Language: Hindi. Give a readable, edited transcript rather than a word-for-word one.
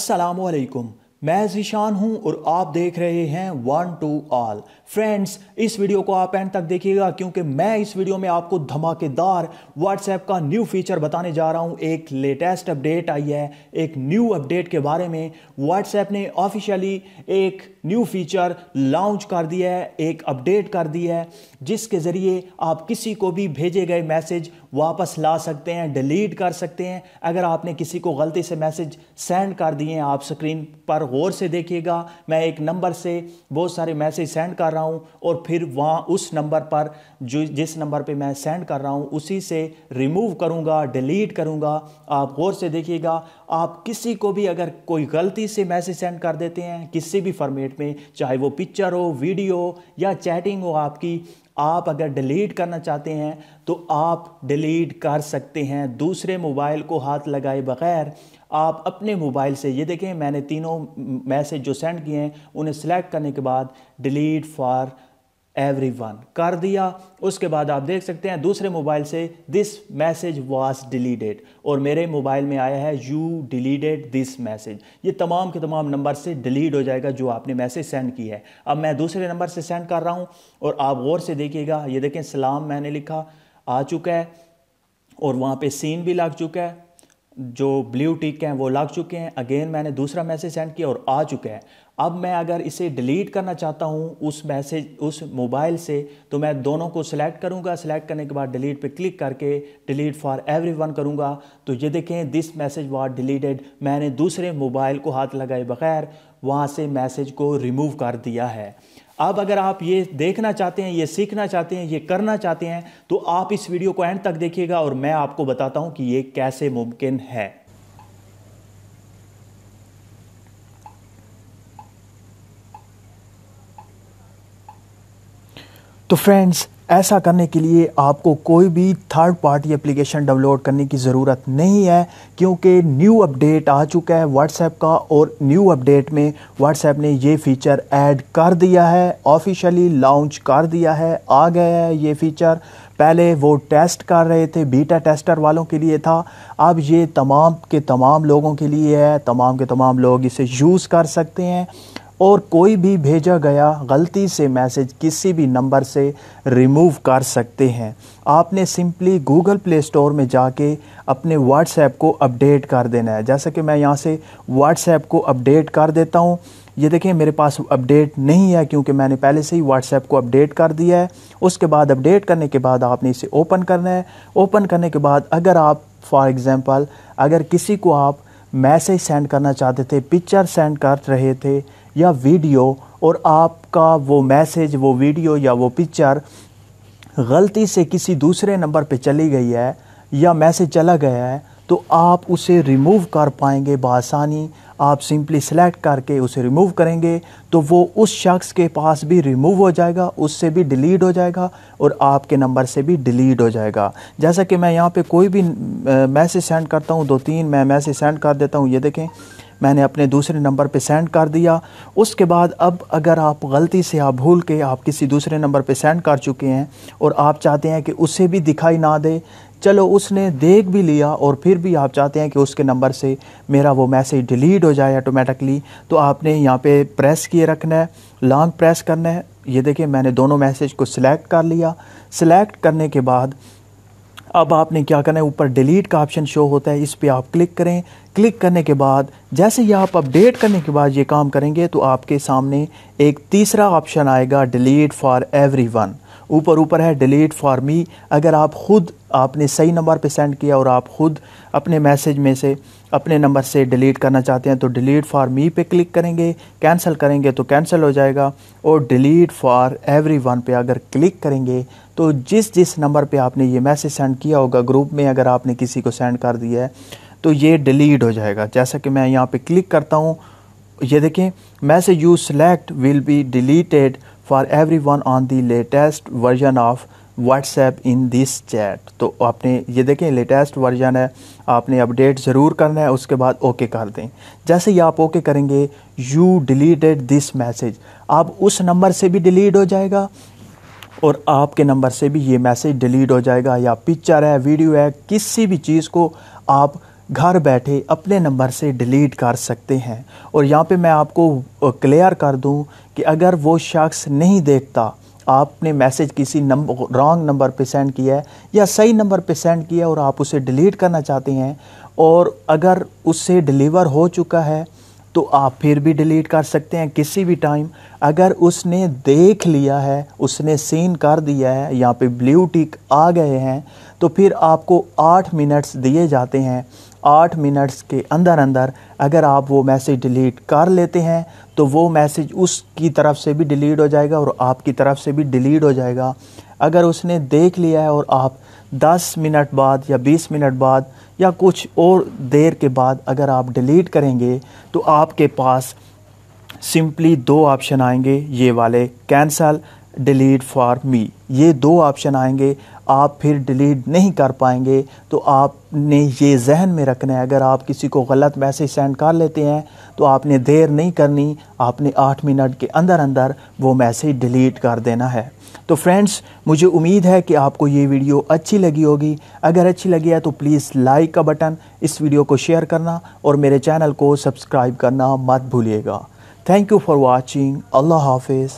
अस्सलामुअलैकुम। मैं ज़ीशान हूं और आप देख रहे हैं वन टू ऑल। फ्रेंड्स, इस वीडियो को आप एंड तक देखिएगा क्योंकि मैं इस वीडियो में आपको धमाकेदार व्हाट्सएप का न्यू फीचर बताने जा रहा हूं। एक लेटेस्ट अपडेट आई है, एक न्यू अपडेट के बारे में व्हाट्सएप ने ऑफिशियली एक न्यू फीचर लॉन्च कर दिया है, एक अपडेट कर दिया है जिसके ज़रिए आप किसी को भी भेजे गए मैसेज वापस ला सकते हैं, डिलीट कर सकते हैं। अगर आपने किसी को गलती से मैसेज सेंड कर दिए हैं, आप स्क्रीन पर गौर से देखिएगा, मैं एक नंबर से बहुत सारे मैसेज सेंड कर रहा हूं और फिर वहाँ उस नंबर पर जिस नंबर पे मैं सेंड कर रहा हूं उसी से रिमूव करूंगा, डिलीट करूंगा। आप गौर से देखिएगा, आप किसी को भी अगर कोई गलती से मैसेज सेंड कर देते हैं किसी भी फॉर्मेट में, चाहे वो पिक्चर हो, वीडियो या चैटिंग हो आपकी, आप अगर डिलीट करना चाहते हैं तो आप डिलीट कर सकते हैं दूसरे मोबाइल को हाथ लगाए बगैर। आप अपने मोबाइल से, ये देखें मैंने तीनों मैसेज जो सेंड किए हैं उन्हें सेलेक्ट करने के बाद डिलीट फॉर एवरीवन कर दिया। उसके बाद आप देख सकते हैं दूसरे मोबाइल से दिस मैसेज वाज डिलीटेड और मेरे मोबाइल में आया है यू डिलीटेड दिस मैसेज। ये तमाम के तमाम नंबर से डिलीट हो जाएगा जो आपने मैसेज सेंड की है। अब मैं दूसरे नंबर से सेंड कर रहा हूं और आप गौर से देखिएगा, ये देखें सलाम मैंने लिखा आ चुका है और वहाँ पे सीन भी लग चुका है, जो ब्लू टिक हैं वो लग चुके हैं। अगेन मैंने दूसरा मैसेज सेंड किया और आ चुका है। अब मैं अगर इसे डिलीट करना चाहता हूँ उस मैसेज उस मोबाइल से तो मैं दोनों को सिलेक्ट करूँगा। सिलेक्ट करने के बाद डिलीट पे क्लिक करके डिलीट फॉर एवरीवन करूँगा तो ये देखें दिस मैसेज वाज डिलीटेड। मैंने दूसरे मोबाइल को हाथ लगाए बगैर वहाँ से मैसेज को रिमूव कर दिया है। अब अगर आप ये देखना चाहते हैं, ये सीखना चाहते हैं, ये करना चाहते हैं तो आप इस वीडियो को एंड तक देखिएगा और मैं आपको बताता हूं कि ये कैसे मुमकिन है। तो फ्रेंड्स, ऐसा करने के लिए आपको कोई भी थर्ड पार्टी एप्लीकेशन डाउनलोड करने की ज़रूरत नहीं है क्योंकि न्यू अपडेट आ चुका है व्हाट्सएप का और न्यू अपडेट में व्हाट्सएप ने ये फ़ीचर ऐड कर दिया है, ऑफिशियली लॉन्च कर दिया है, आ गया है ये फ़ीचर। पहले वो टेस्ट कर रहे थे, बीटा टेस्टर वालों के लिए था, अब ये तमाम के तमाम लोगों के लिए है। तमाम के तमाम लोग इसे यूज़ कर सकते हैं और कोई भी भेजा गया गलती से मैसेज किसी भी नंबर से रिमूव कर सकते हैं। आपने सिंपली गूगल प्ले स्टोर में जाके अपने व्हाट्सएप को अपडेट कर देना है। जैसा कि मैं यहाँ से व्हाट्सएप को अपडेट कर देता हूँ। ये देखें मेरे पास अपडेट नहीं है क्योंकि मैंने पहले से ही व्हाट्सएप को अपडेट कर दिया है। उसके बाद अपडेट करने के बाद आपने इसे ओपन करना है। ओपन करने के बाद अगर आप फॉर एग्ज़ाम्पल अगर किसी को आप मैसेज सेंड करना चाहते थे, पिक्चर सेंड कर रहे थे या वीडियो, और आपका वो मैसेज, वो वीडियो या वो पिक्चर गलती से किसी दूसरे नंबर पे चली गई है या मैसेज चला गया है तो आप उसे रिमूव कर पाएंगे बआसानी। आप सिंपली सेलेक्ट करके उसे रिमूव करेंगे तो वो उस शख्स के पास भी रिमूव हो जाएगा, उससे भी डिलीट हो जाएगा और आपके नंबर से भी डिलीट हो जाएगा। जैसा कि मैं यहाँ पे कोई भी मैसेज सेंड करता हूँ, 2-3 मैं मैसेज सेंड कर देता हूँ। ये देखें मैंने अपने दूसरे नंबर पे सेंड कर दिया। उसके बाद अब अगर आप गलती से आप भूल के आप किसी दूसरे नंबर पे सेंड कर चुके हैं और आप चाहते हैं कि उसे भी दिखाई ना दे, चलो उसने देख भी लिया और फिर भी आप चाहते हैं कि उसके नंबर से मेरा वो मैसेज डिलीट हो जाए ऑटोमेटिकली, तो आपने यहाँ पे प्रेस किए रखना है, लॉन्ग प्रेस करना है। ये देखिए मैंने दोनों मैसेज को सिलेक्ट कर लिया। सिलेक्ट करने के बाद अब आपने क्या करना है, ऊपर डिलीट का ऑप्शन शो होता है, इस पे आप क्लिक करें। क्लिक करने के बाद जैसे ही आप अपडेट करने के बाद ये काम करेंगे तो आपके सामने एक तीसरा ऑप्शन आएगा डिलीट फॉर एवरीवन। ऊपर है डिलीट फॉर मी। अगर आप खुद आपने सही नंबर पे सेंड किया और आप खुद अपने मैसेज में से अपने नंबर से डिलीट करना चाहते हैं तो डिलीट फॉर मी पे क्लिक करेंगे। कैंसिल करेंगे तो कैंसिल हो जाएगा और डिलीट फॉर एवरीवन पे अगर क्लिक करेंगे तो जिस नंबर पे आपने ये मैसेज सेंड किया होगा ग्रुप में, अगर आपने किसी को सेंड कर दिया है तो ये डिलीट हो जाएगा। जैसा कि मैं यहाँ पे क्लिक करता हूँ, ये देखें message you select will be deleted for everyone on the latest version of WhatsApp in this chat. तो आपने ये देखें लेटेस्ट वर्जन है, आपने अपडेट ज़रूर करना है। उसके बाद ओके कर दें। जैसे ही आप ओके करेंगे यू डिलीटेड दिस मैसेज, अब उस नंबर से भी डिलीट हो जाएगा और आपके नंबर से भी ये मैसेज डिलीट हो जाएगा। या पिक्चर है, वीडियो है, किसी भी चीज़ को आप घर बैठे अपने नंबर से डिलीट कर सकते हैं। और यहाँ पे मैं आपको क्लियर कर दूँ कि अगर वो शख्स नहीं देखता, आपने मैसेज किसी रॉन्ग नंबर पे सेंड किया है या सही नंबर पे सेंड किया है और आप उसे डिलीट करना चाहते हैं, और अगर उससे डिलीवर हो चुका है तो आप फिर भी डिलीट कर सकते हैं किसी भी टाइम। अगर उसने देख लिया है, उसने सीन कर दिया है, यहाँ पे ब्लू टिक आ गए हैं, तो फिर आपको 8 मिनट्स दिए जाते हैं। 8 मिनट्स के अंदर अंदर अगर आप वो मैसेज डिलीट कर लेते हैं तो वो मैसेज उसकी तरफ से भी डिलीट हो जाएगा और आपकी तरफ से भी डिलीट हो जाएगा। अगर उसने देख लिया है और आप 10 मिनट बाद या 20 मिनट बाद या कुछ और देर के बाद अगर आप डिलीट करेंगे तो आपके पास सिंपली 2 ऑप्शन आएंगे, ये वाले कैंसल, डिलीट फॉर मी, ये 2 ऑप्शन आएंगे। आप फिर डिलीट नहीं कर पाएंगे। तो आपने ये जहन में रखना है, अगर आप किसी को गलत मैसेज सेंड कर लेते हैं तो आपने देर नहीं करनी, आपने 8 मिनट के अंदर अंदर वो मैसेज डिलीट कर देना है। तो फ्रेंड्स, मुझे उम्मीद है कि आपको ये वीडियो अच्छी लगी होगी। अगर अच्छी लगी है तो प्लीज़ लाइक का बटन, इस वीडियो को शेयर करना और मेरे चैनल को सब्सक्राइब करना मत भूलिएगा। Thank you for watching. अल्लाह हाफिज़।